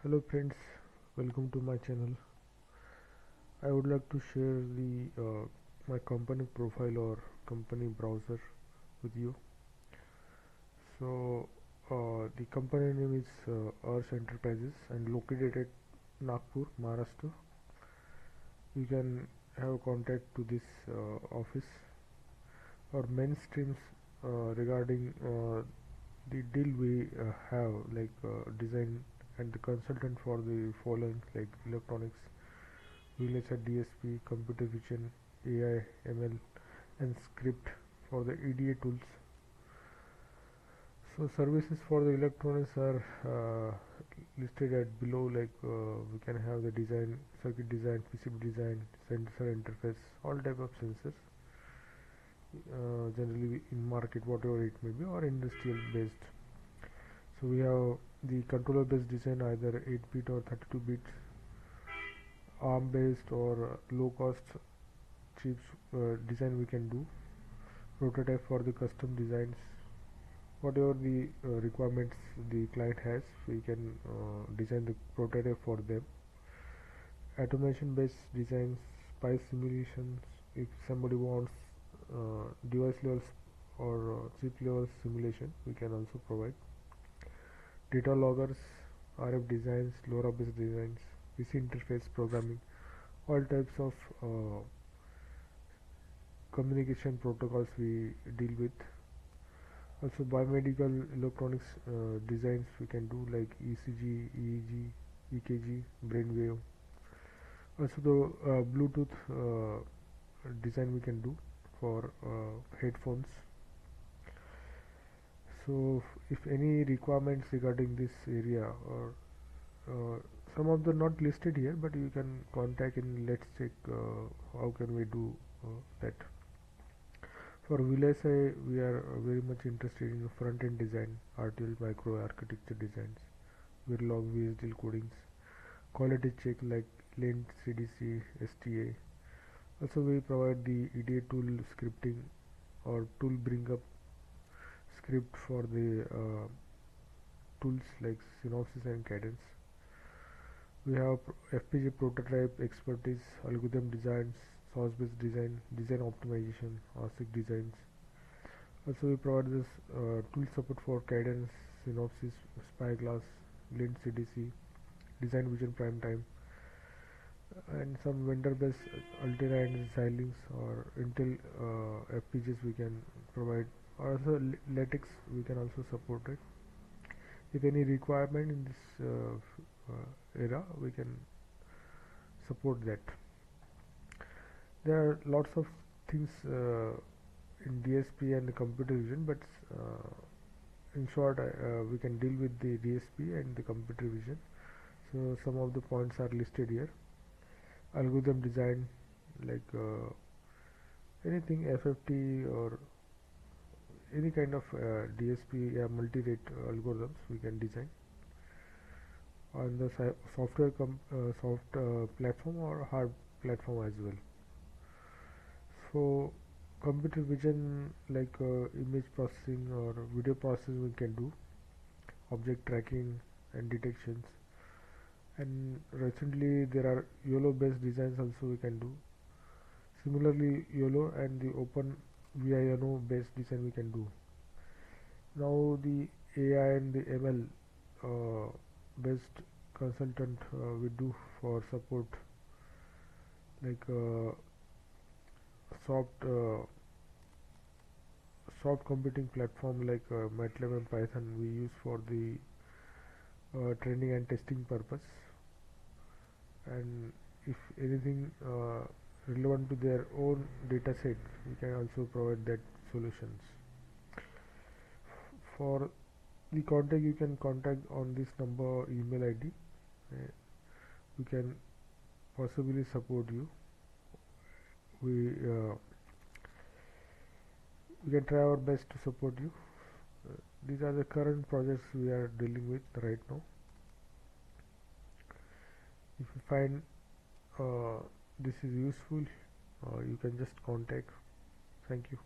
Hello friends, welcome to my channel. I would like to share the my company profile or company browser with you. So the company name is Arsh Enterprises and located at Nagpur, Maharashtra. You can have contact to this office or mainstreams regarding the deal we have like design and the consultant for the following like electronics, VLSI, DSP, computer vision, AI, ML, and script for the EDA tools. So services for the electronics are listed at below. Like we can have the design, circuit design, PCB design, sensor interface, all type of sensors. Generally in market, whatever it may be, or industrial based. So we have the controller based design, either 8-bit or 32-bit, ARM based or low cost chips design we can do. Prototype for the custom designs, whatever the requirements the client has, we can design the prototype for them. Automation based designs, spice simulations, if somebody wants device levels or chip level simulation, we can also provide. Data loggers, RF designs, LoRa based designs, PC interface programming, all types of communication protocols we deal with. Also biomedical electronics designs we can do, like ECG, EEG, EKG, brainwave. Also the Bluetooth design we can do for headphones. So if any requirements regarding this area, or some of them not listed here, but you can contact in let's check how can we do that. For VLSI, we are very much interested in front-end design, RTL microarchitecture designs, Verilog VHDL codings, quality check like Lint, CDC, STA. Also, we provide the EDA tool scripting or tool bring up script for the tools like Synopsys and Cadence. We have FPGA prototype expertise, algorithm designs, source-based design, design optimization, ASIC designs. Also, we provide this tool support for Cadence, Synopsys, Spyglass, Lint CDC, Design Vision Prime Time, and some vendor-based Altera and Xilinx or Intel FPGAs we can provide. Also, latex we can also support it. If any requirement in this era, we can support that. There are lots of things in DSP and the computer vision, but in short we can deal with the DSP and the computer vision. So some of the points are listed here. Algorithm design, like anything FFT or any kind of DSP, multi-rate algorithms we can design on the software platform or hard platform as well. So computer vision, like image processing or video processing we can do, object tracking and detections, and recently there are YOLO based designs also we can do. Similarly, YOLO and the open VINO based design we can do. Now the AI and the ML based consultant we do for support, like soft soft computing platform like MATLAB and Python we use for the training and testing purpose, and if anything relevant to their own data set, we can also provide that solutions. For the contact, you can contact on this number, email ID. We can possibly support you. We can try our best to support you. These are the current projects we are dealing with right now. If you find this is useful, you can just contact. Thank you.